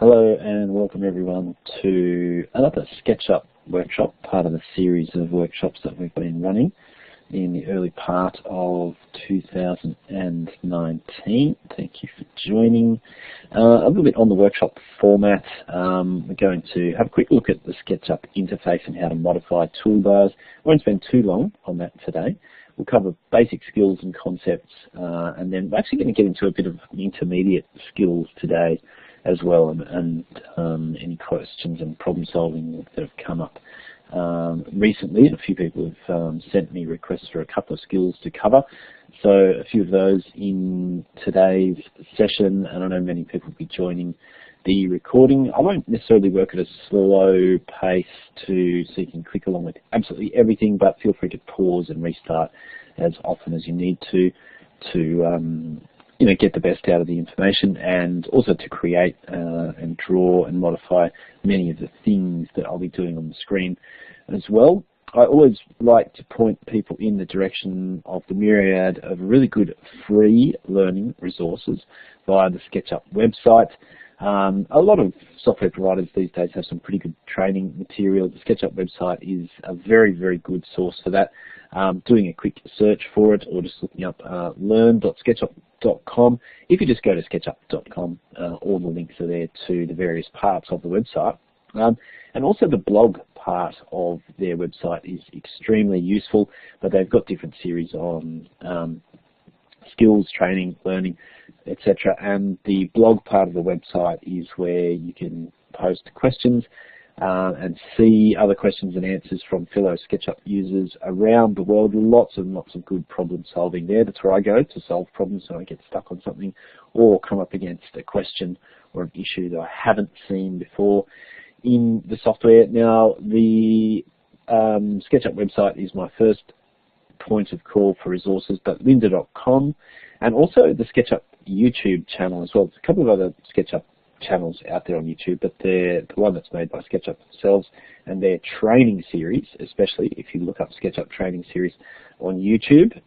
Hello and welcome everyone to another SketchUp workshop, part of a series of workshops that we've been running in the early part of 2019. Thank you for joining. A little bit on the workshop format. We're going to have a quick look at the SketchUp interface and how to modify toolbars. I won't spend too long on that today. We'll cover basic skills and concepts, and then we're actually going to get into a bit of intermediate skills today as well, and any questions and problem solving that have come up recently. A few people have sent me requests for a couple of skills to cover, so a few of those in today's session, and I know many people will be joining the recording. I won't necessarily work at a slow pace so you can click along with absolutely everything, but feel free to pause and restart as often as you need to get the best out of the information, and also to create and draw and modify many of the things that I'll be doing on the screen as well. I always like to point people in the direction of the myriad of really good free learning resources via the SketchUp website. A lot of software providers these days have some pretty good training material. The SketchUp website is a very, very good source for that. Doing a quick search for it, or just looking up learn.sketchup.com. If you just go to sketchup.com, all the links are there to the various parts of the website. And also the blog part of their website is extremely useful, but they've got different series on skills, training, learning, etc. And the blog part of the website is where you can post questions and see other questions and answers from fellow SketchUp users around the world. Lots and lots of good problem solving there. That's where I go to solve problems when I get stuck on something or come up against a question or an issue that I haven't seen before in the software. Now, the SketchUp website is my first point of call for resources, but lynda.com, and also the SketchUp YouTube channel as well. There's a couple of other SketchUp channels out there on YouTube, but they're the one that's made by SketchUp themselves, and their training series, especially if you look up SketchUp training series on YouTube,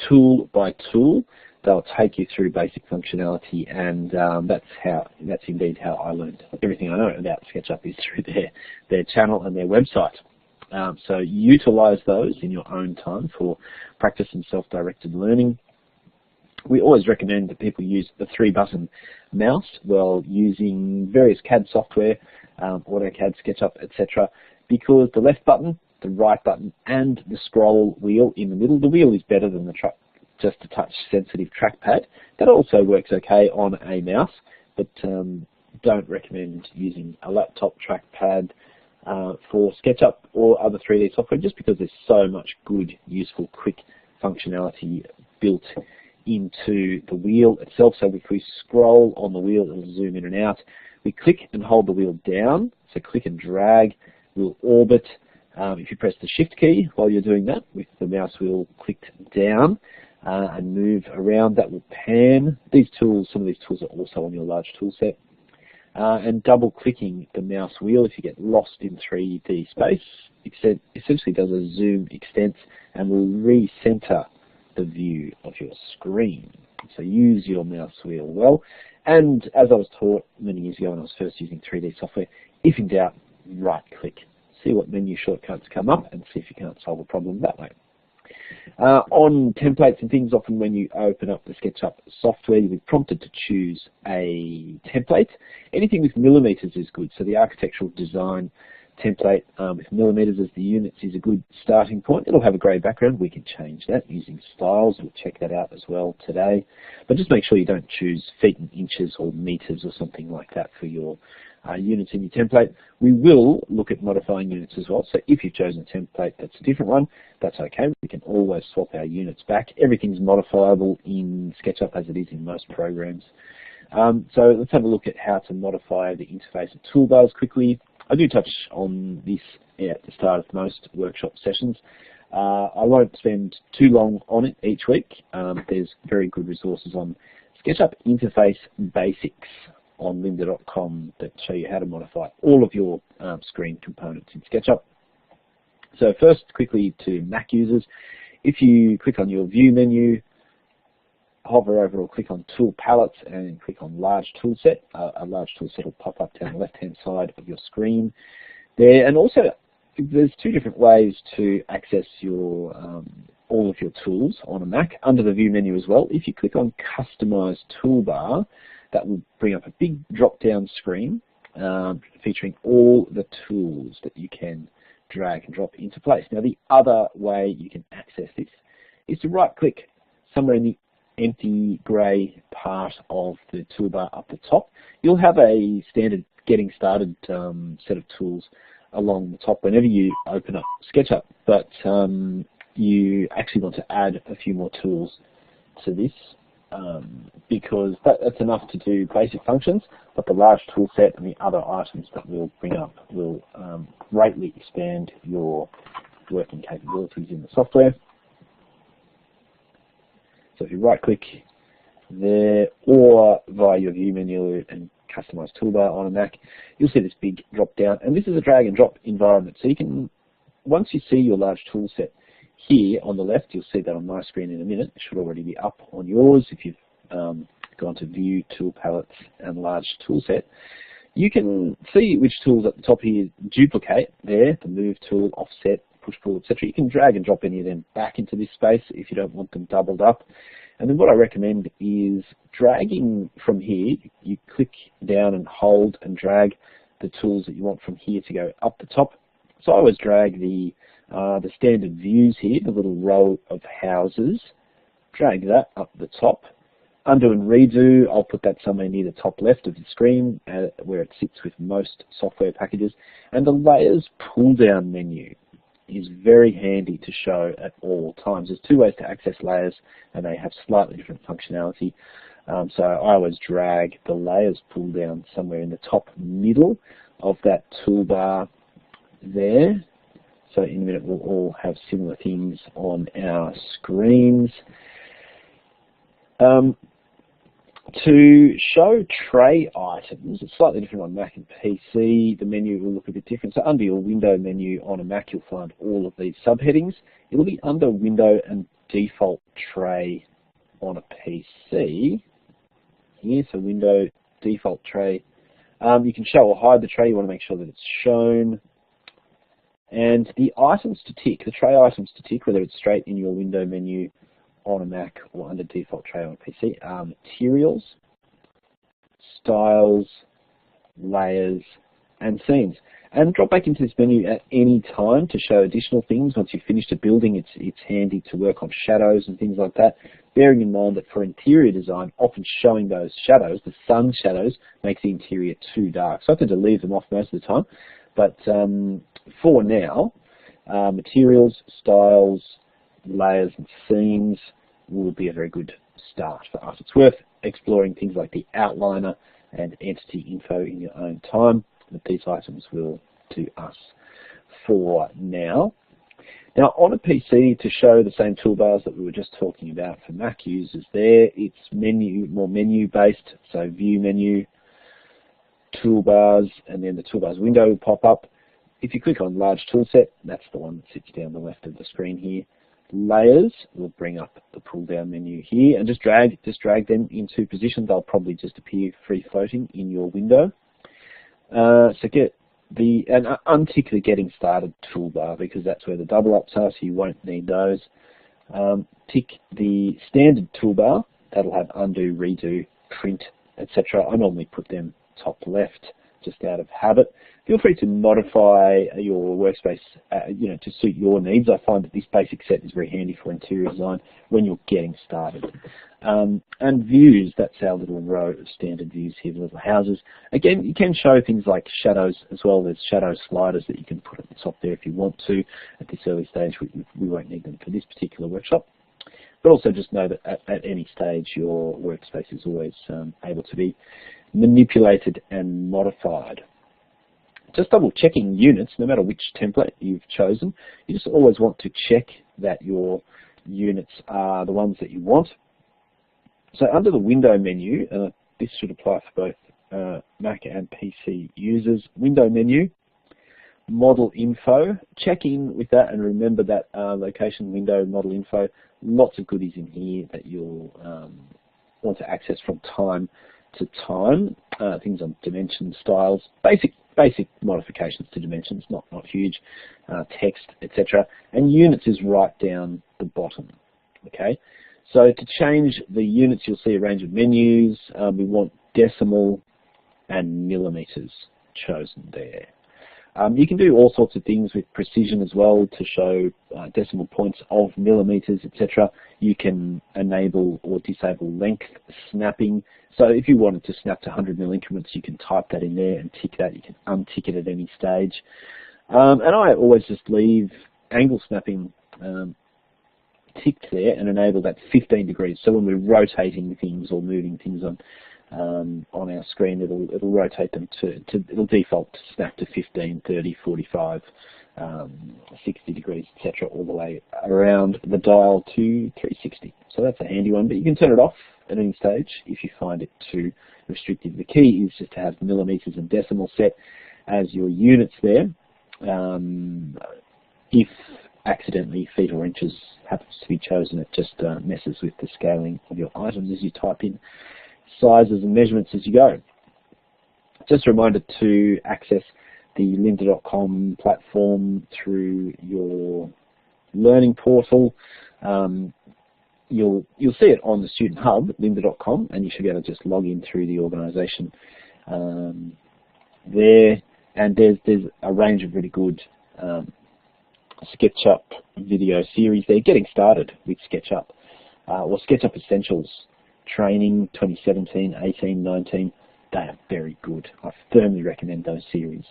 tool by tool, they'll take you through basic functionality, and that's indeed how I learned everything I know about SketchUp, is through their channel and their website. So utilize those in your own time for practice and self-directed learning. We always recommend that people use the 3-button mouse while using various CAD software, AutoCAD, SketchUp, etc., because the left button, the right button, and the scroll wheel in the middle, the wheel is better than the just a touch-sensitive trackpad. That also works okay on a mouse, but don't recommend using a laptop trackpad for SketchUp or other 3D software, just because there's so much good, useful, quick functionality built into the wheel itself. So if we scroll on the wheel, it'll zoom in and out. We click and hold the wheel down, so click and drag, we'll orbit. If you press the shift key while you're doing that, with the mouse wheel clicked down and move around, that will pan. Some of these tools are also on your large tool set. And double clicking the mouse wheel, if you get lost in 3D space, essentially does a zoom extent and will recenter the view of your screen. So use your mouse wheel well. And as I was taught many years ago when I was first using 3D software, if in doubt, right click. See what menu shortcuts come up and see if you can't solve a problem that way. On templates and things, often when you open up the SketchUp software, you'll be prompted to choose a template. Anything with millimeters is good, so the architectural design template with millimeters as the units is a good starting point. It'll have a grey background. We can change that using styles. We'll check that out as well today. But just make sure you don't choose feet and inches or meters or something like that for your units in your template. We will look at modifying units as well. So if you've chosen a template that's a different one, that's okay. We can always swap our units back. Everything's modifiable in SketchUp as it is in most programs. So let's have a look at how to modify the interface of toolbars quickly. I do touch on this at the start of most workshop sessions. I won't spend too long on it each week. There's very good resources on SketchUp Interface Basics on lynda.com that show you how to modify all of your screen components in SketchUp. So first, quickly to Mac users, if you click on your View menu, hover over or click on Tool Palettes and click on Large Toolset. A large toolset will pop up down the left-hand side of your screen there. And also, there's two different ways to access your all of your tools on a Mac under the View menu as well. If you click on Customize Toolbar, that will bring up a big drop-down screen featuring all the tools that you can drag and drop into place. Now, the other way you can access this is to right-click somewhere in the empty grey part of the toolbar up the top. You'll have a standard getting started set of tools along the top whenever you open up SketchUp, but you actually want to add a few more tools to this because that's enough to do basic functions, but the large tool set and the other items that we'll bring up will greatly expand your working capabilities in the software. So if you right click there or via your View menu and Customize Toolbar on a Mac, you'll see this big drop down, and this is a drag and drop environment. So you can, once you see your large tool set here on the left, you'll see that on my screen in a minute. It should already be up on yours if you've gone to View, Tool Palettes and Large Tool Set. You can see which tools at the top here duplicate there, the Move tool, Offset, Push Pull, etc. You can drag and drop any of them back into this space if you don't want them doubled up. And then what I recommend is dragging from here. You click down and hold and drag the tools that you want from here to go up the top. So I always drag the standard views here, the little row of houses, drag that up the top. Undo and redo, I'll put that somewhere near the top left of the screen where it sits with most software packages. And the layers pull down menu is very handy to show at all times. There's two ways to access layers and they have slightly different functionality. So I always drag the layers pull down somewhere in the top middle of that toolbar there. So in a minute we'll all have similar things on our screens. To show tray items, it's slightly different on Mac and PC. The menu will look a bit different. So under your window menu on a Mac, you'll find all of these subheadings. It'll be under window and default tray on a PC. Here, so window, default tray. You can show or hide the tray. You want to make sure that it's shown. And the items to tick, the tray items to tick, whether it's straight in your window menu on a Mac or under default tray on a PC, are materials, styles, layers, and scenes. And drop back into this menu at any time to show additional things. Once you've finished a building, it's handy to work on shadows and things like that, bearing in mind that for interior design, often showing those shadows, the sun shadows, makes the interior too dark. So I tend to leave them off most of the time. But for now, materials, styles, layers and scenes will be a very good start for us. It's worth exploring things like the outliner and entity info in your own time, but these items will do us for now. Now on a PC, to show the same toolbars that we were just talking about for Mac users there, it's more menu based, so View menu, toolbars, and then the toolbars window will pop up. If you click on Large Toolset, that's the one that sits down the left of the screen here. Layers will bring up the pull down menu here, and just drag them into position. They'll probably just appear free floating in your window. So untick the Getting Started toolbar because that's where the double ups are, so you won't need those. Tick the standard toolbar. That'll have undo, redo, print, etc. I normally put them top left just out of habit. Feel free to modify your workspace to suit your needs. I find that this basic set is very handy for interior design when you're getting started. And views, that's our little row of standard views here, the little houses. Again, you can show things like shadows as well. There's shadow sliders that you can put at the top there if you want to. At this early stage, we won't need them for this particular workshop. But also just know that at any stage, your workspace is always able to be manipulated and modified. Just double checking units, no matter which template you've chosen, you just always want to check that your units are the ones that you want. So under the window menu, this should apply for both Mac and PC users, window menu, model info. Check in with that and remember that location window model info. Lots of goodies in here that you'll want to access from time to time. Things on dimensions, styles, basic modifications to dimensions, not huge, text, etc. And units is right down the bottom. Okay, so to change the units, you'll see a range of menus. We want decimal and millimeters chosen there. You can do all sorts of things with precision as well to show decimal points of millimeters, etc. You can enable or disable length snapping. So if you wanted to snap to 100 mil increments, you can type that in there and tick that. You can untick it at any stage. And I always just leave angle snapping ticked there and enable that 15 degrees. So when we're rotating things or moving things on our screen, it'll rotate them it'll default to snap to 15, 30, 45, 60 degrees, etc. all the way around the dial to 360. So that's a handy one, but you can turn it off at any stage if you find it too restrictive. The key is just to have millimeters and decimal set as your units there. If accidentally feet or inches happens to be chosen, it just messes with the scaling of your items as you type in sizes and measurements as you go. Just a reminder to access the lynda.com platform through your learning portal. You'll see it on the Student Hub, lynda.com, and you should be able to just log in through the organisation there. And there's a range of really good SketchUp video series there. Getting started with SketchUp, or SketchUp Essentials Training 2017, 18, 19. They are very good. I firmly recommend those series.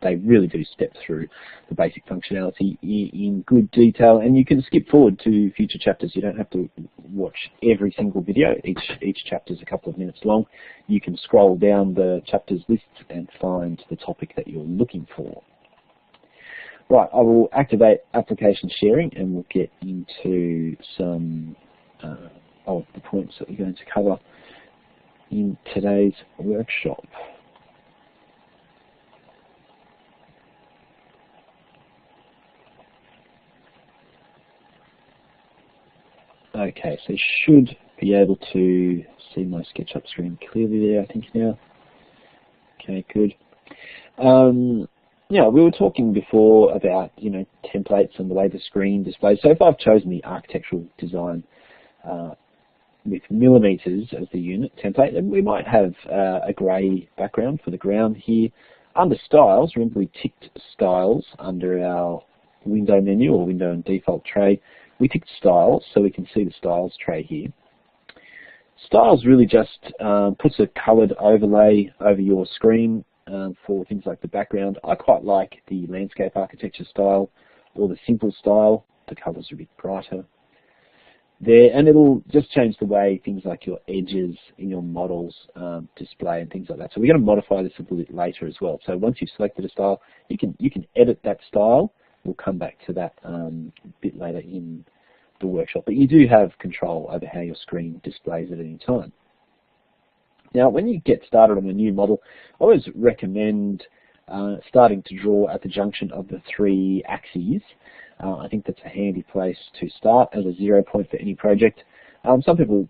They really do step through the basic functionality in good detail, and you can skip forward to future chapters. You don't have to watch every single video. Each chapter is a couple of minutes long. You can scroll down the chapters lists and find the topic that you're looking for. Right, I will activate application sharing and we'll get into some of the points that we're going to cover in today's workshop. Okay, so you should be able to see my SketchUp screen clearly there, I think now. Okay, good. Yeah, we were talking before about, templates and the way the screen displays. So if I've chosen the architectural design with millimeters as the unit template, then we might have a grey background for the ground here. Under styles, remember we ticked styles under our window menu or window and default tray. We ticked styles so we can see the styles tray here. Styles really just puts a coloured overlay over your screen for things like the background. I quite like the landscape architecture style or the simple style. The colours are a bit brighter there, and it'll just change the way things like your edges in your models display and things like that. So we're going to modify this a little bit later as well. So once you've selected a style, you can edit that style. We'll come back to that a bit later in the workshop, but you do have control over how your screen displays at any time. Now, when you get started on a new model, I always recommend starting to draw at the junction of the three axes. I think that's a handy place to start as a 0 point for any project. Some people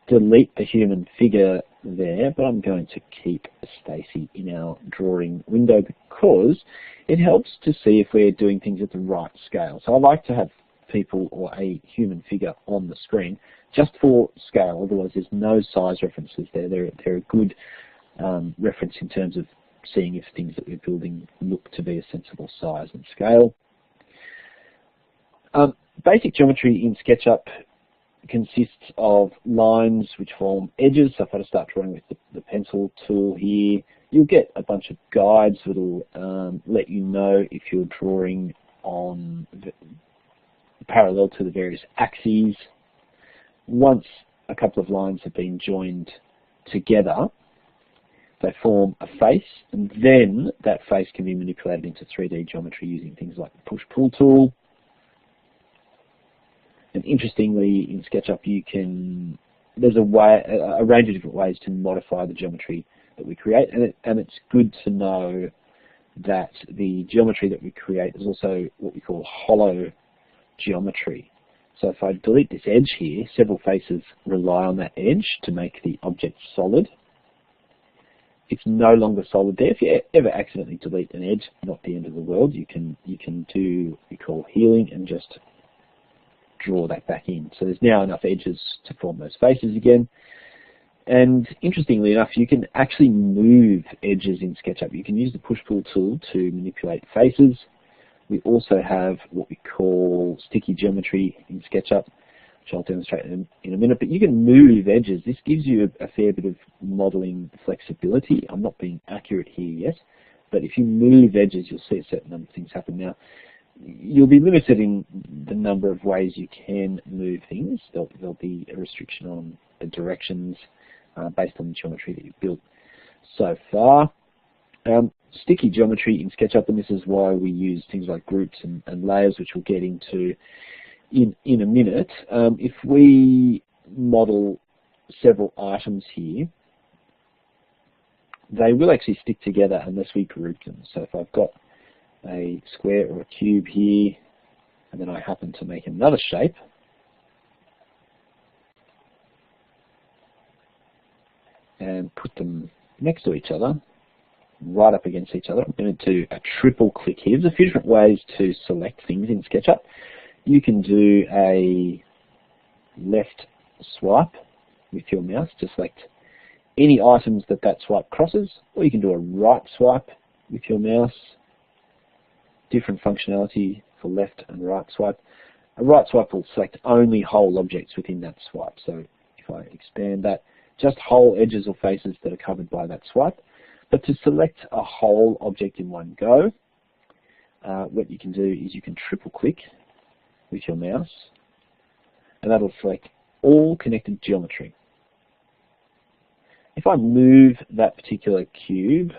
delete the human figure there, but I'm going to keep Stacy in our drawing window because it helps to see if we're doing things at the right scale. So I like to have people or a human figure on the screen just for scale, otherwise there's no size references there. They're a good reference in terms of seeing if things that we're building look to be a sensible size and scale. Basic geometry in SketchUp consists of lines which form edges. So if I start drawing with the pencil tool here, you'll get a bunch of guides that will let you know if you're drawing on parallel to the various axes. Once a couple of lines have been joined together, they form a face, and then that face can be manipulated into 3D geometry using things like the push-pull tool. And interestingly, in SketchUp, there's a range of different ways to modify the geometry that we create, and it's good to know that the geometry that we create is also what we call hollow geometry. So if I delete this edge here, several faces rely on that edge to make the object solid. It's no longer solid there. If you ever accidentally delete an edge, not the end of the world. You can do what we call healing and just draw that back in. So there's now enough edges to form those faces again. And interestingly enough, you can actually move edges in SketchUp. You can use the push-pull tool to manipulate faces. We also have what we call sticky geometry in SketchUp, which I'll demonstrate in a minute. But you can move edges. This gives you a fair bit of modeling flexibility. I'm not being accurate here yet, but if you move edges, you'll see a certain number of things happen. Now, you'll be limited in the number of ways you can move things. There'll be a restriction on the directions based on the geometry that you've built so far. Sticky geometry in SketchUp, and this is why we use things like groups and layers, which we'll get into in a minute. If we model several items here, they will actually stick together unless we group them. So if I've got a square or a cube here, and then I happen to make another shape, and put them next to each other, right up against each other. I'm going to do a triple click here. There's a few different ways to select things in SketchUp. You can do a left swipe with your mouse to select any items that swipe crosses, or you can do a right swipe with your mouse. Different functionality for left and right swipe. A right swipe will select only whole objects within that swipe. So if I expand that, just whole edges or faces that are covered by that swipe. But to select a whole object in one go, what you can do is you can triple click with your mouse, and that'll select all connected geometry. If I move that particular cube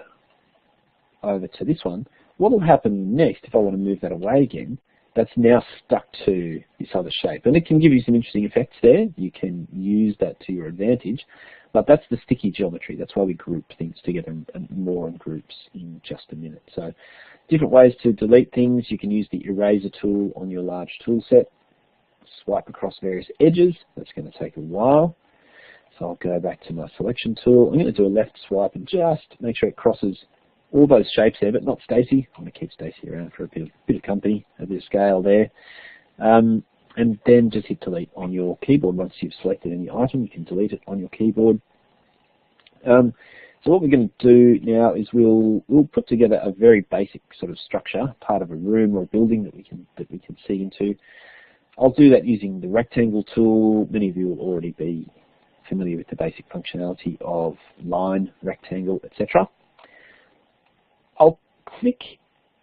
over to this one, what will happen next if I want to move that away again? That's now stuck to this other shape, and it can give you some interesting effects there. You can use that to your advantage, but that's the sticky geometry. That's why we group things together, and more in groups in just a minute. So different ways to delete things. You can use the eraser tool on your large tool set, swipe across various edges. That's going to take a while. So I'll go back to my selection tool. I'm going to do a left swipe and just make sure it crosses all those shapes there, but not Stacy. I'm going to keep Stacy around for a bit of company, a bit of scale there. And then just hit delete on your keyboard. Once you've selected any item, you can delete it on your keyboard. So what we're going to do now is we'll put together a very basic sort of structure, part of a room or a building that we can see into. I'll do that using the rectangle tool. Many of you will already be familiar with the basic functionality of line, rectangle, etc. I'll click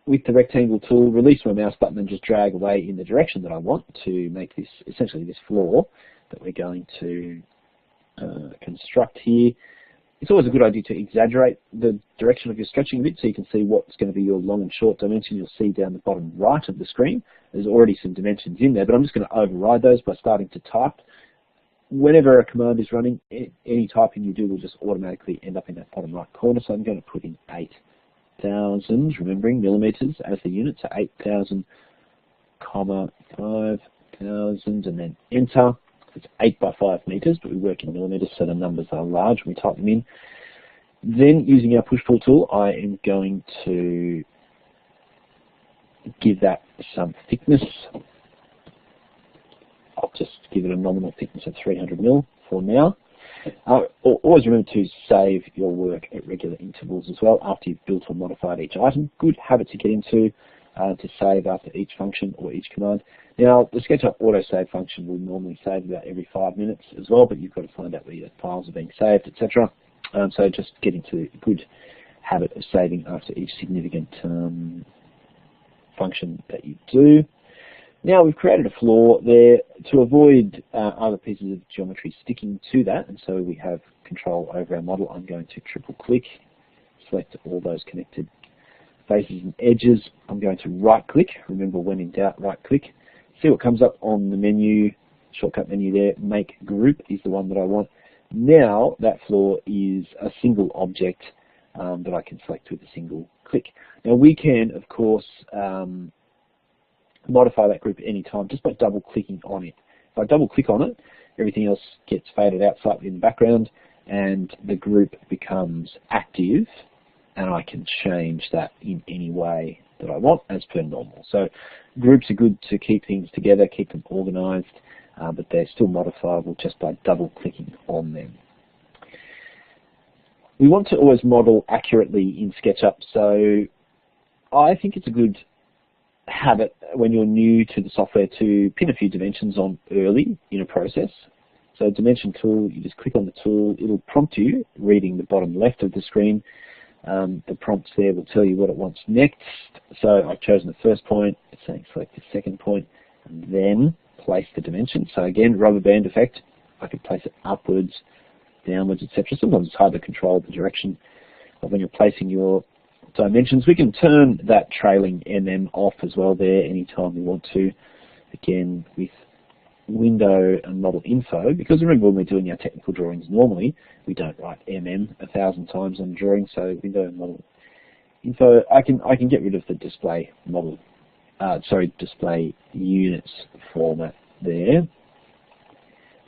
with the rectangle tool, release my mouse button, and just drag away in the direction that I want to make this, essentially this floor that we're going to construct here. It's always a good idea to exaggerate the direction of your stretching a bit so you can see what's going to be your long and short dimension. You'll see down the bottom right of the screen, there's already some dimensions in there, but I'm just going to override those by starting to type. Whenever a command is running, any typing you do will just automatically end up in that bottom right corner. So I'm going to put in 8,000, remembering millimeters as the unit, so 8,000, 5,000, and then enter. It's 8 by 5 meters, but we work in millimeters, so the numbers are large when we type them in. Then, using our push-pull tool, I am going to give that some thickness. I'll just give it a nominal thickness of 300 mil for now. Always remember to save your work at regular intervals as well after you've built or modified each item. Good habit to get into, to save after each function or each command. Now, the SketchUp autosave function will normally save about every 5 minutes as well, but you've got to find out where your files are being saved, etc. So just get into a good habit of saving after each significant function that you do. Now we've created a floor there to avoid other pieces of geometry sticking to that, and so we have control over our model. I'm going to triple click, select all those connected faces and edges. I'm going to right click. Remember, when in doubt, right click. See what comes up on the menu, shortcut menu there. Make group is the one that I want. Now that floor is a single object that I can select with a single click. click. Now we can, of course, modify that group at any time just by double clicking on it. If I double click on it, everything else gets faded out slightly in the background and the group becomes active, and I can change that in any way that I want as per normal. So groups are good to keep things together, keep them organized, but they're still modifiable just by double clicking on them. We want to always model accurately in SketchUp, so I think it's a good habit when you're new to the software to pin a few dimensions on early in a process. So dimension tool, you just click on the tool, it'll prompt you, reading the bottom left of the screen. The prompts there will tell you what it wants next. So I've chosen the first point, it's saying select the second point, and then place the dimension. So again, rubber band effect, I could place it upwards, downwards, etc. Sometimes it's hard to control the direction of when you're placing your dimensions. We can turn that trailing MM off as well there anytime we want to. Again, with window and model info, because remember when we're doing our technical drawings normally, we don't write MM 1,000 times on drawing, so window and model info, I can get rid of the display model, display units format there.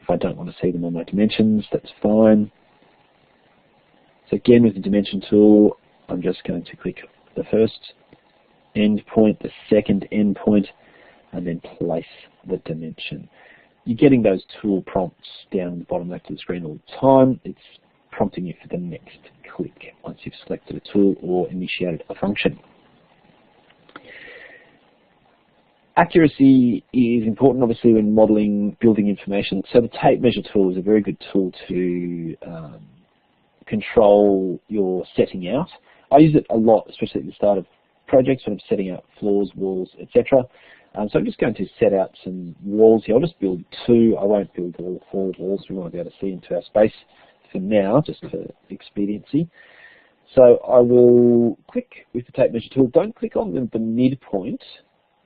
If I don't want to see them on my dimensions, that's fine. So again, with the dimension tool, I'm just going to click the first end point, the second end point, and then place the dimension. You're getting those tool prompts down in the bottom left of the screen all the time. It's prompting you for the next click once you've selected a tool or initiated a function. Accuracy is important, obviously, when modeling building information. So the tape measure tool is a very good tool to control your setting out. I use it a lot, especially at the start of projects when I'm setting out floors, walls, etc. So I'm just going to set out some walls here. I'll just build 2. I won't build all 4 walls. We want to be able to see into our space for now, just for expediency. So I will click with the tape measure tool. Don't click on the midpoint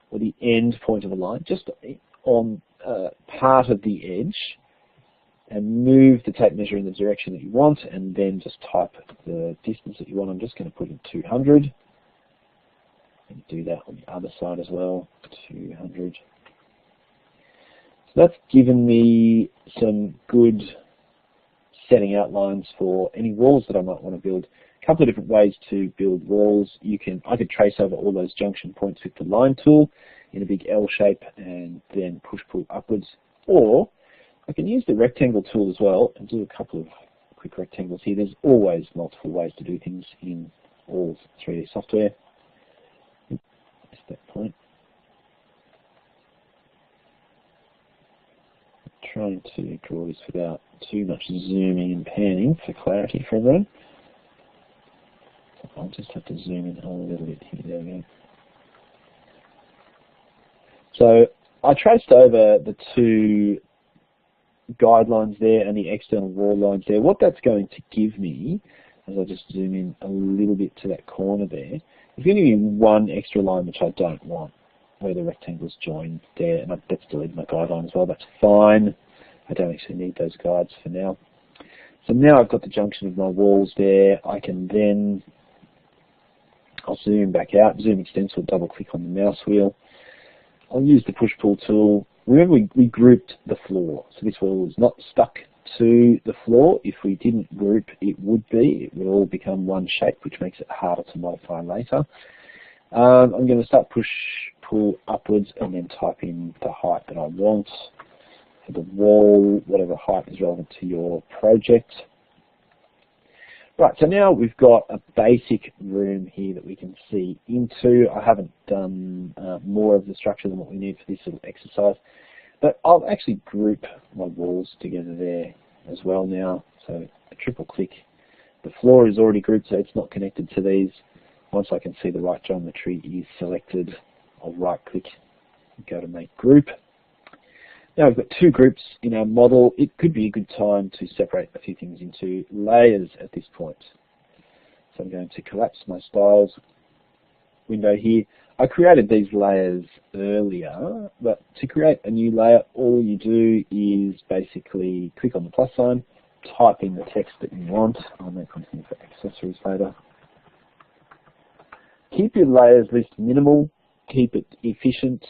or the end point of a line, just on part of the edge, and move the tape measure in the direction that you want, and then just type the distance that you want. I'm just going to put in 200. And do that on the other side as well, 200. So that's given me some good setting outlines for any walls that I might want to build. A couple of different ways to build walls. I could trace over all those junction points with the line tool in a big L shape and then push-pull upwards. Or I can use the rectangle tool as well and do a couple of quick rectangles here. There's always multiple ways to do things in all 3D software. That's that point. I'm trying to draw this without too much zooming and panning for clarity for everyone. I'll just have to zoom in a little bit here. There we go. So I traced over the 2 guidelines there and the external wall lines there. What that's going to give me, as I just zoom in a little bit to that corner there, it's going to give me 1 extra line which I don't want, where the rectangles join there, and that's deleted my guideline as well. That's fine. I don't actually need those guides for now. So now I've got the junction of my walls there. I can then, I'll zoom back out, zoom extensor, double click on the mouse wheel. I'll use the push-pull tool. Remember we grouped the floor, so this wall is not stuck to the floor. If we didn't group, it would all become one shape, which makes it harder to modify later. I'm going to start push-pull upwards and then type in the height that I want for the wall, whatever height is relevant to your project. Right, so now we've got a basic room here that we can see into. I haven't done more of the structure than what we need for this little exercise, but I'll actually group my walls together there as well now. So a triple click. The floor is already grouped, so it's not connected to these. Once I can see the right geometry is selected, I'll right click and go to make group. Now we've got 2 groups in our model. It could be a good time to separate a few things into layers at this point. So I'm going to collapse my styles window here. I created these layers earlier, but to create a new layer, all you do is basically click on the plus sign, type in the text that you want. I'll make something for accessories later. keep your layers list minimal, keep it efficient.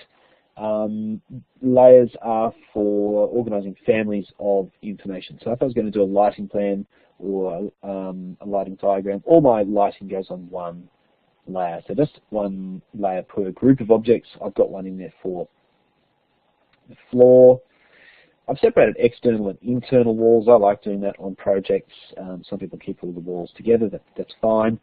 Layers are for organising families of information. So if I was going to do a lighting plan or a lighting diagram, all my lighting goes on one layer. So just one layer per group of objects. I've got one in there for the floor. I've separated external and internal walls. I like doing that on projects. Some people keep all the walls together. That's fine.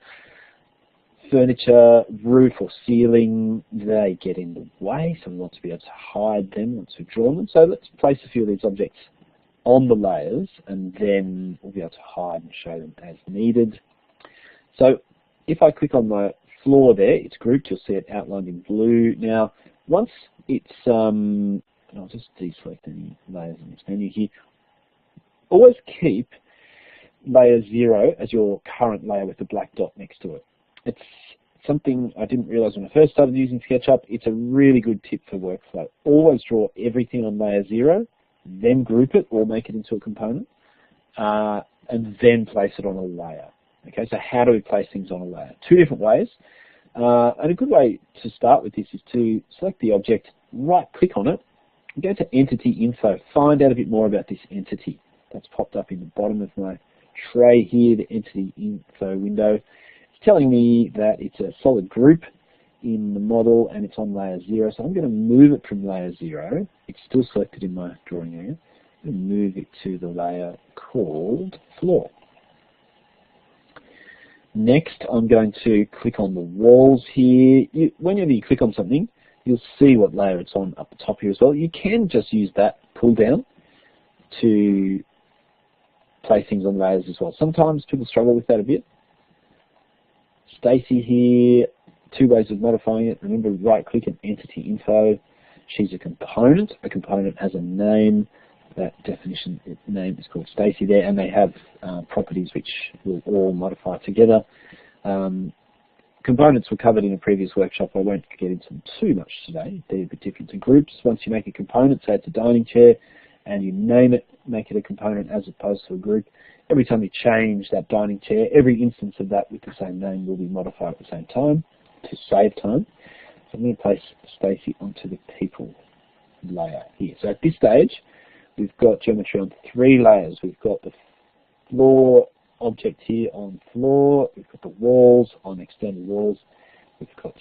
Furniture, roof or ceiling, they get in the way, so we want to be able to hide them once we've drawn them. So let's place a few of these objects on the layers, and then we'll be able to hide and show them as needed. So if I click on my floor there, it's grouped. You'll see it outlined in blue. Now, once it's, and I'll just deselect any layers in this menu here. Always keep layer 0 as your current layer with the black dot next to it. It's something I didn't realise when I first started using SketchUp. It's a really good tip for workflow. Always draw everything on layer 0, then group it or make it into a component, and then place it on a layer. Okay, so how do we place things on a layer? Two different ways. And a good way to start with this is to select the object, right-click on it, and go to Entity Info. Find out a bit more about this entity. That's popped up in the bottom of my tray here, the Entity Info window. It's telling me that it's a solid group in the model and it's on layer 0. So I'm going to move it from layer 0. It's still selected in my drawing area. I'm going to move it to the layer called Floor. Next, I'm going to click on the walls here. Whenever you click on something, you'll see what layer it's on up the top here as well. You can just use that pull down to place things on layers as well. Sometimes people struggle with that a bit. Stacy here, two ways of modifying it. Remember, right-click and Entity Info. She's a component. A component has a name. That definition name is called Stacy there, and they have properties which will all modify together. Components were covered in a previous workshop. I won't get into them too much today. They're a bit different to groups. Once you make a component, say it's a dining chair, and you name it, make it a component as opposed to a group. Every time you change that dining chair, every instance of that with the same name will be modified at the same time to save time. So I'm going to place Stacy onto the people layer here. So at this stage, we've got geometry on 3 layers. We've got the floor object here on floor. We've got the walls on external walls. We've got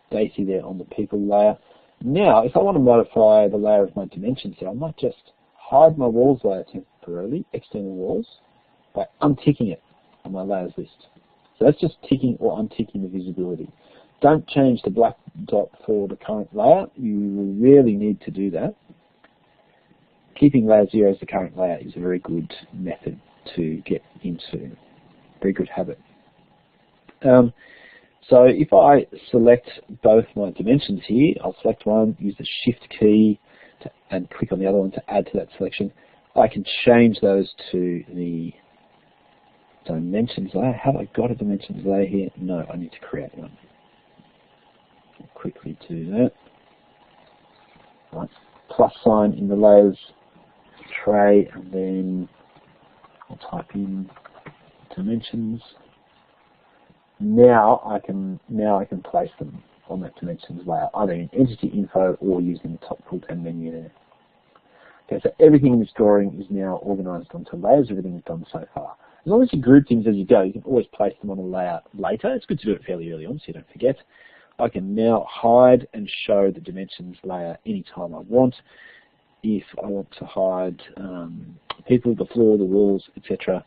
Stacy there on the people layer. Now, if I want to modify the layer of my dimensions here, I might just hide my walls layer temporarily, external walls, by unticking it on my layers list. So that's just ticking or unticking the visibility. Don't change the black dot for the current layer. You will really need to do that. Keeping layer 0 as the current layer is a very good method to get into. Very good habit. So if I select both my dimensions here, I'll select one, use the Shift key and click on the other one to add to that selection. I can change those to the dimensions layer. Have I got a dimensions layer here? No, I need to create one. I'll quickly do that. Right. Plus sign in the layers tray, and then I'll type in dimensions. Now I can place them on that dimensions layer, either in Entity Info or using the top pull-down menu there. Okay, so everything in this drawing is now organised onto layers. Everything is done so far. As long as you group things as you go, you can always place them on a layer later. It's good to do it fairly early on so you don't forget. I can now hide and show the dimensions layer anytime I want. If I want to hide people, the floor, the walls, etc.,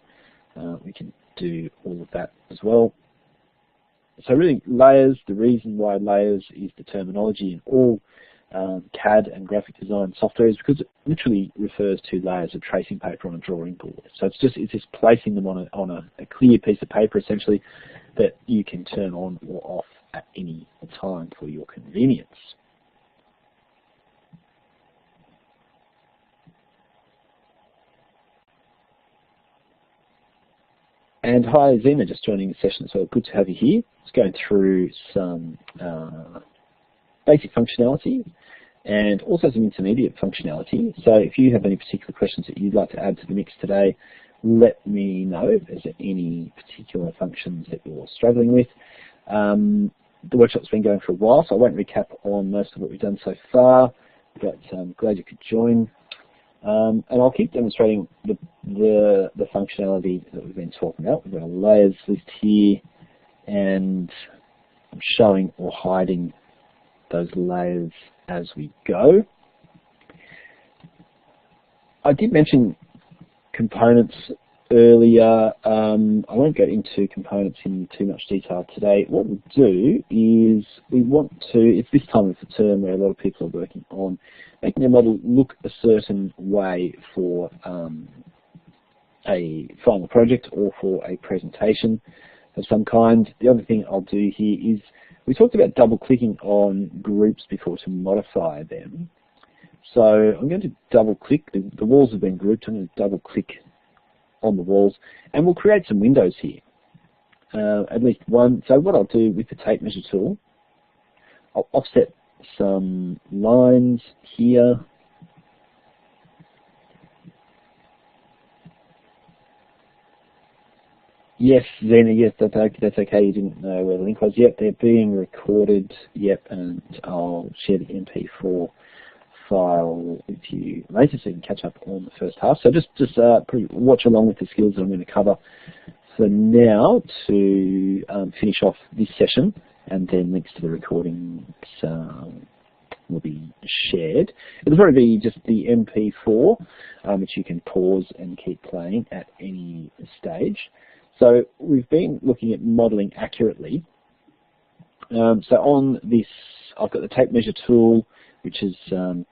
we can do all of that as well. So really, layers, the reason why layers is the terminology in all CAD and graphic design software is because it literally refers to layers of tracing paper on a drawing board. So it's just placing them on a clear piece of paper, essentially, that you can turn on or off at any time for your convenience. And hi, Zena, just joining the session as well. Good to have you here. Just going through some basic functionality and also some intermediate functionality. So if you have any particular questions that you'd like to add to the mix today, let me know if there's any particular functions that you're struggling with. the workshop's been going for a while, so I won't recap on most of what we've done so far, but glad you could join. And I'll keep demonstrating the functionality that we've been talking about. We've got a layers list here, and I'm showing or hiding those layers as we go. I did mention components earlier. I won't go into components in too much detail today. What we'll do is we want to, it's this time of the term where a lot of people are working on making their model look a certain way for a final project or for a presentation of some kind. The other thing I'll do here is, we talked about double clicking on groups before to modify them. So I'm going to double click, the walls have been grouped, I'm going to double click on the walls, and we'll create some windows here, at least one. So what I'll do with the tape measure tool, I'll offset some lines here. Yes, Zena, yes, that's okay. You didn't know where the link was. Yep, they're being recorded. Yep, and I'll share the MP4 file with you later so you can catch up on the first half. So just watch along with the skills that I'm going to cover for now to finish off this session, and then links to the recordings will be shared. It'll probably be just the MP4, which you can pause and keep playing at any stage. So we've been looking at modelling accurately. So on this, I've got the tape measure tool, which is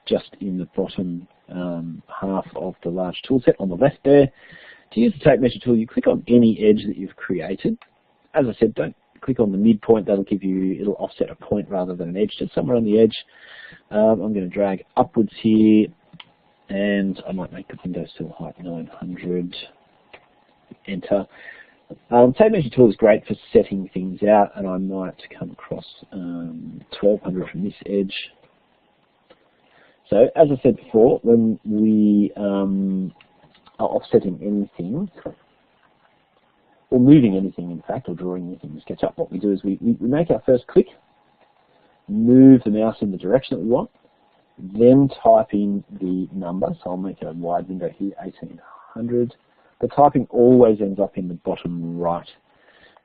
just in the bottom half of the large tool set on the left there. To use the tape measure tool, you click on any edge that you've created. As I said, don't click on the midpoint, that'll give you, it'll offset a point rather than an edge, just somewhere on the edge. I'm going to drag upwards here, and I might make the window still height 900, enter. Tape measure tool is great for setting things out, and I might come across 1200 from this edge. So as I said before, when we are offsetting anything, or moving anything in fact, or drawing anything in SketchUp, what we do is we make our first click, move the mouse in the direction that we want, then type in the number. So I'll make a wide window here, 1800. The typing always ends up in the bottom right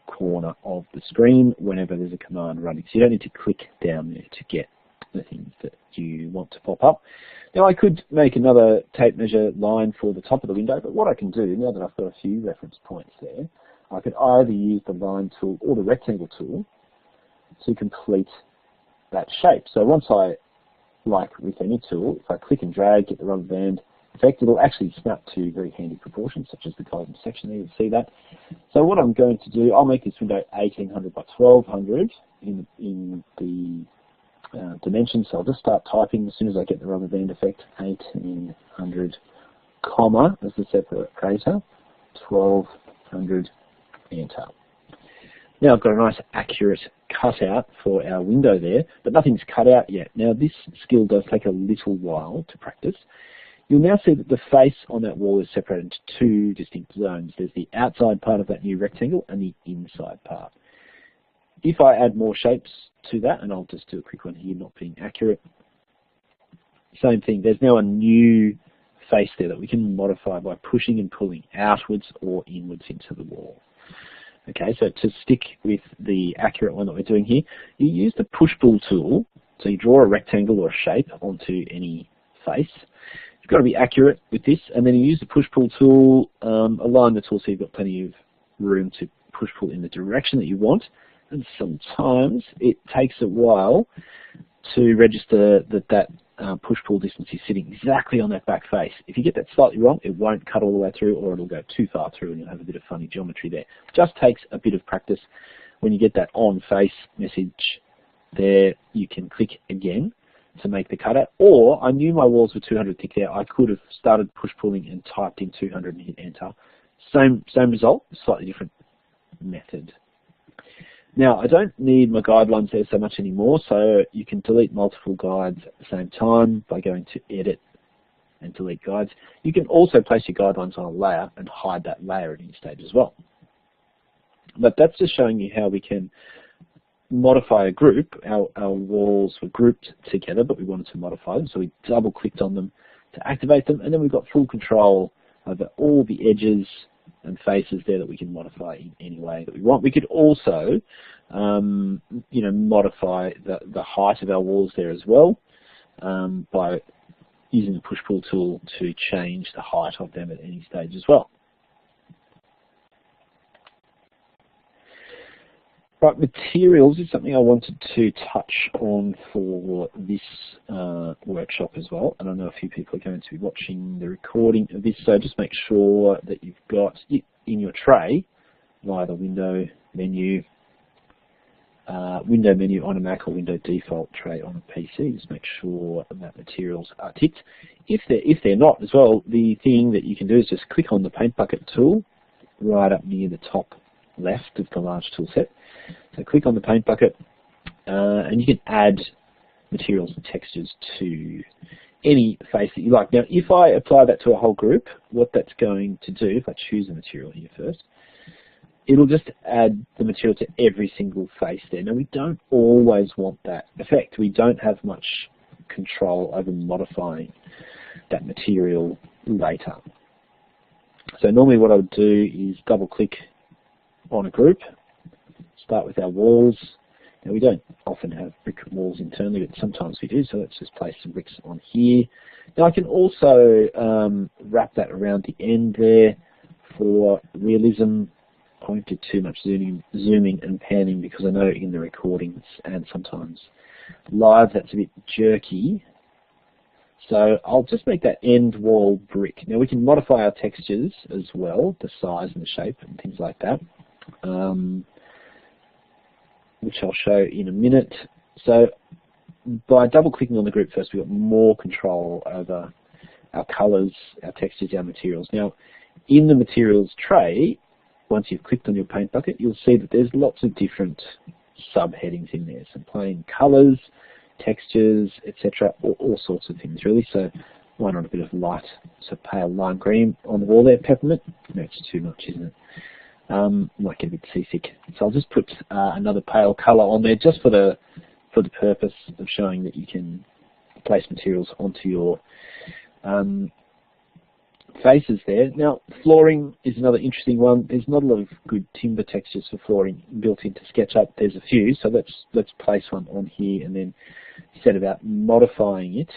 corner of the screen whenever there's a command running. So you don't need to click down there to get the things that you want to pop up. Now I could make another tape measure line for the top of the window, but what I can do, now that I've got a few reference points there, I could either use the line tool or the rectangle tool to complete that shape. So once I, like with any tool, if I click and drag, get the rubber band effect, it'll actually snap to very handy proportions, such as the golden section there, you'll see that. So what I'm going to do, I'll make this window 1800 by 1200 in the dimensions. So I'll just start typing as soon as I get the rubber band effect, 1800, comma, as the separator, 1200, enter. Now I've got a nice accurate cutout for our window there, but nothing's cut out yet. Now this skill does take a little while to practice. You'll now see that the face on that wall is separated into two distinct zones. There's the outside part of that new rectangle and the inside part. If I add more shapes to that, and I'll just do a quick one here, not being accurate, same thing, there's now a new face there that we can modify by pushing and pulling outwards or inwards into the wall. Okay, so to stick with the accurate one that we're doing here, you use the push-pull tool, so you draw a rectangle or a shape onto any face. You've got to be accurate with this, and then you use the push-pull tool, align the tool so you've got plenty of room to push-pull in the direction that you want, and sometimes it takes a while to register that push-pull distance is sitting exactly on that back face. If you get that slightly wrong, it won't cut all the way through, or it'll go too far through and you'll have a bit of funny geometry there. It just takes a bit of practice. When you get that on face message there, you can click again to make the cutout. Or I knew my walls were 200 thick there. I could have started push-pulling and typed in 200 and hit enter. Same result, slightly different method. Now, I don't need my guidelines there so much anymore, so you can delete multiple guides at the same time by going to Edit and Delete Guides. You can also place your guidelines on a layer and hide that layer at any stage as well. But that's just showing you how we can modify a group, our walls were grouped together, but we wanted to modify them, so we double clicked on them to activate them, and then we've got full control over all the edges and faces there that we can modify in any way that we want. We could also modify the height of our walls there as well by using the push-pull tool to change the height of them at any stage as well. Right, materials is something I wanted to touch on for this workshop as well, and I know a few people are going to be watching the recording of this, so just make sure that you've got it in your tray via the window menu on a Mac or window default tray on a PC. Just make sure that materials are ticked. If they're not as well, the thing that you can do is just click on the paint bucket tool right up near the top left of the large tool set. So click on the paint bucket and you can add materials and textures to any face that you like. Now if I apply that to a whole group, what that's going to do, if I choose a material here first, it'll just add the material to every single face there. Now we don't always want that effect. We don't have much control over modifying that material later. So normally what I would do is double click on a group, start with our walls. Now we don't often have brick walls internally, but sometimes we do, so let's just place some bricks on here. Now I can also wrap that around the end there for realism. I won't do too much zooming and panning because I know in the recordings and sometimes live that's a bit jerky. So I'll just make that end wall brick. Now we can modify our textures as well, the size and the shape and things like that, which I'll show in a minute. So by double clicking on the group first, we've got more control over our colors, our textures, our materials. Now in the materials tray, once you've clicked on your paint bucket, you'll see that there's lots of different subheadings in there. Some plain colors, textures, etc., all sorts of things really. So why not a bit of light, so pale lime green on the wall there, peppermint? No, it's too much, isn't it? Might get a bit seasick. So I'll just put another pale colour on there just for the purpose of showing that you can place materials onto your faces there. Now flooring is another interesting one. There's not a lot of good timber textures for flooring built into SketchUp. There's a few, so let's place one on here and then set about modifying it.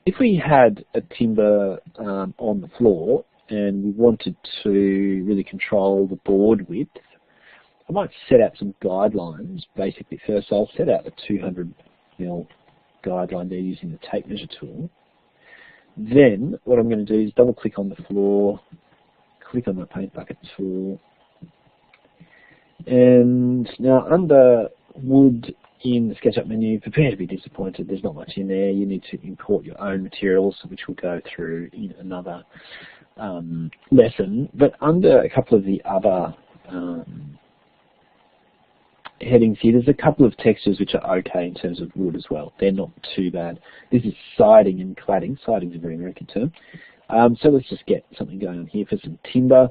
If we had a timber on the floor and we wanted to really control the board width, I might set out some guidelines basically first. So I'll set out a 200mm guideline there using the tape measure tool. Then what I'm going to do is double click on the floor, click on the paint bucket tool, and now under wood in the SketchUp menu, prepare to be disappointed, there's not much in there. You need to import your own materials, which we'll go through in another lesson. But under a couple of the other headings here, there's a couple of textures which are okay in terms of wood as well. They're not too bad. This is siding and cladding. Siding is a very American term. So let's just get something going on here for some timber.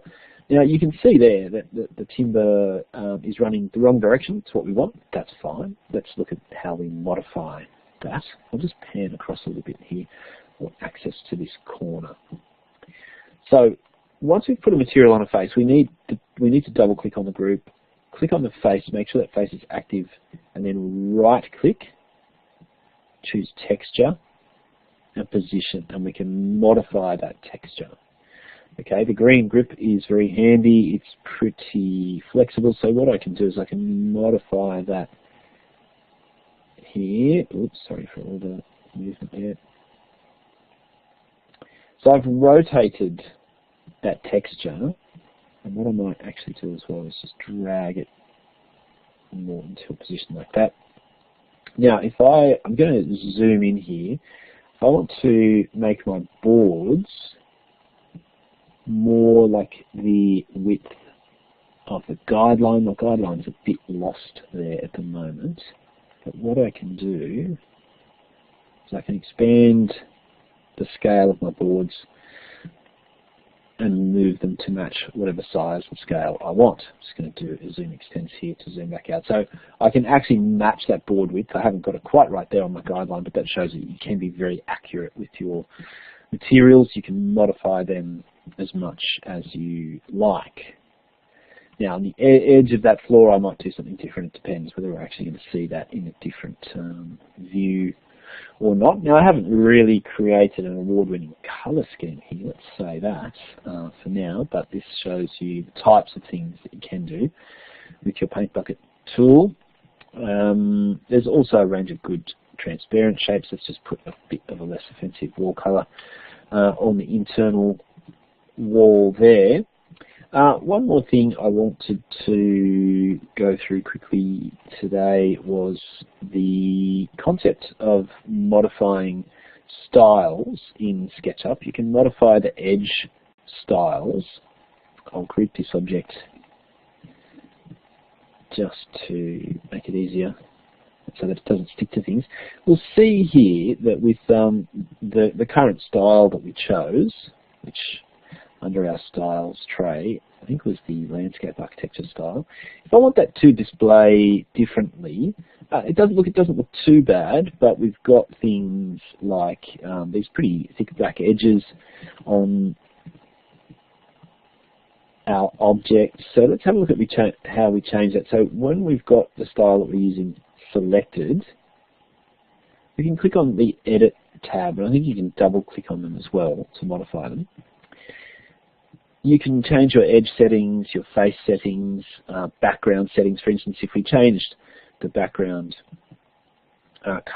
Now you can see there that the timber is running the wrong direction. It's what we want. That's fine. Let's look at how we modify that. I'll just pan across a little bit here for access to this corner. So once we've put a material on a face, we need to double click on the group, click on the face, make sure that face is active, and then right click, choose texture and position, and we can modify that texture. Okay, the green grip is very handy, it's pretty flexible, so what I can do is I can modify that here. Oops, sorry for all the movement there. So I've rotated that texture, and what I might actually do as well is just drag it more into a position like that. Now, if I'm going to zoom in here. If I want to make my boards more like the width of the guideline, my guideline's a bit lost there at the moment, but what I can do is I can expand the scale of my boards and move them to match whatever size and scale I want. I'm just going to do a zoom extends here to zoom back out. So I can actually match that board width. I haven't got it quite right there on my guideline, but that shows that you can be very accurate with your materials. You can modify them as much as you like. Now, on the edge of that floor, I might do something different. It depends whether we're actually going to see that in a different view or not. Now, I haven't really created an award-winning color scheme here, let's say that for now, but this shows you the types of things that you can do with your paint bucket tool. There's also a range of good transparent shapes. Let's just put a bit of a less offensive wall color on the internal wall there. One more thing I wanted to go through quickly today was the concept of modifying styles in SketchUp. You can modify the edge styles. I'll group this object just to make it easier so that it doesn't stick to things. We'll see here that with the current style that we chose, which under our styles tray, I think was the landscape architecture style. If I want that to display differently, it doesn't look too bad, but we've got things like these pretty thick black edges on our object. So let's have a look at how we change that. So when we've got the style that we're using selected, we can click on the Edit tab, and I think you can double click on them as well to modify them. You can change your edge settings, your face settings, background settings. For instance, if we changed the background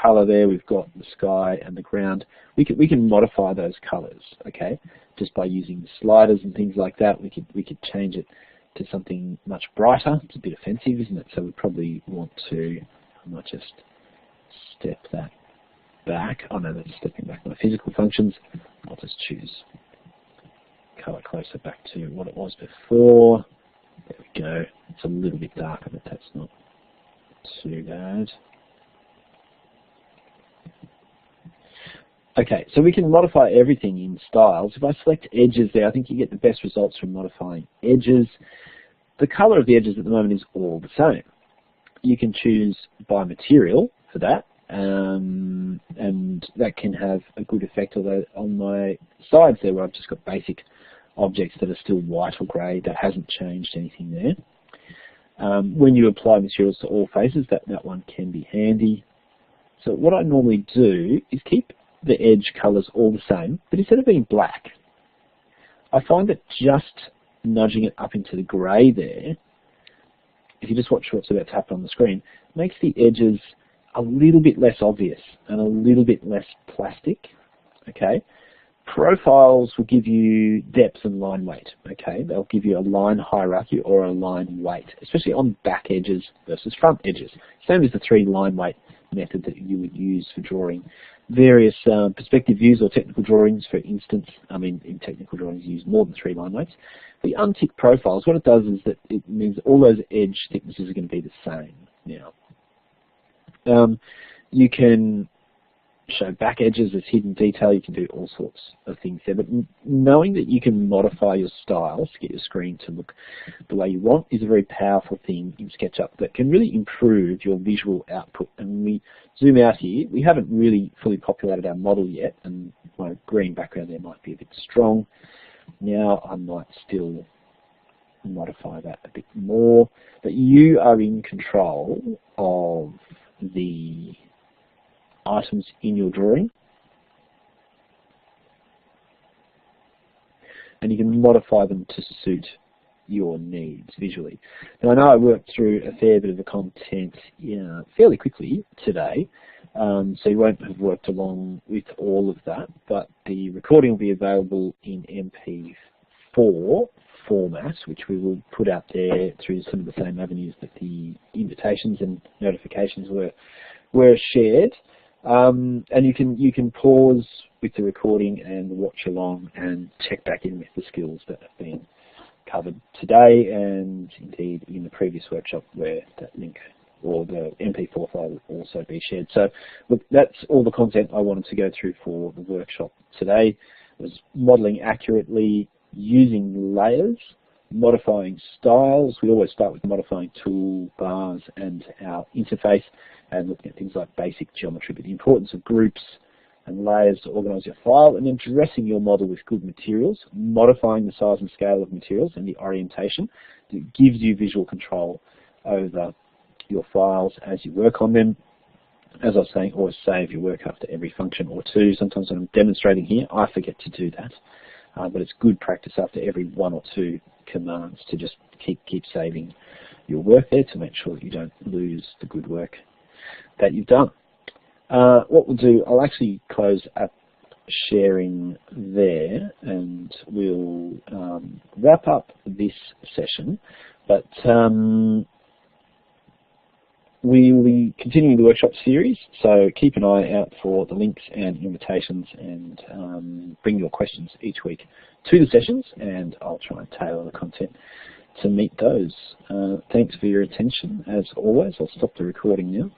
color there, we've got the sky and the ground. We can modify those colors, okay? Just by using sliders and things like that, we could change it to something much brighter. It's a bit offensive, isn't it? So we probably want to, I might just step that back. Oh no, that's stepping back my physical functions. I'll just choose color closer back to what it was before. There we go. It's a little bit darker, but that's not too bad. Okay, so we can modify everything in styles. If I select edges there, I think you get the best results from modifying edges. The color of the edges at the moment is all the same. You can choose by material for that, and that can have a good effect. Although on my sides there, where I've just got basic objects that are still white or grey, that hasn't changed anything there. When you apply materials to all faces, that one can be handy. So what I normally do is keep the edge colours all the same, but instead of being black, I find that just nudging it up into the grey there, if you just watch what's about to happen on the screen, makes the edges a little bit less obvious and a little bit less plastic, okay? Profiles will give you depth and line weight, okay? They'll give you a line hierarchy or a line weight, especially on back edges versus front edges. Same as the 3 line weight method that you would use for drawing various perspective views or technical drawings, for instance. I mean, in technical drawings you use more than 3 line weights. The unticked profiles, what it does is that it means that all those edge thicknesses are going to be the same now. You can show back edges as hidden detail. You can do all sorts of things there, but knowing that you can modify your styles to get your screen to look the way you want is a very powerful thing in SketchUp that can really improve your visual output. And when we zoom out here, we haven't really fully populated our model yet, and my green background there might be a bit strong. Now I might still modify that a bit more, but you are in control of the items in your drawing, and you can modify them to suit your needs visually. Now I know I worked through a fair bit of the content fairly quickly today, so you won't have worked along with all of that, but the recording will be available in MP4 format, which we will put out there through some of the same avenues that the invitations and notifications were shared. And you can pause with the recording and watch along and check back in with the skills that have been covered today, and indeed in the previous workshop where that link or the MP4 file will also be shared. So look, that's all the content I wanted to go through for the workshop today. It was modelling accurately using layers, modifying styles. We always start with modifying toolbars and our interface and looking at things like basic geometry, but the importance of groups and layers to organize your file, and then dressing your model with good materials, modifying the size and scale of materials and the orientation that gives you visual control over your files as you work on them. As I was saying, always save your work after every function or two. Sometimes when I'm demonstrating here, I forget to do that. But it's good practice after every one or two commands to just keep saving your work there to make sure that you don't lose the good work that you've done. What we'll do, I'll actually close up sharing there, and we'll wrap up this session. But we will be continuing the workshop series, so keep an eye out for the links and invitations, and bring your questions each week to the sessions, and I'll try and tailor the content to meet those. Thanks for your attention, as always. I'll stop the recording now.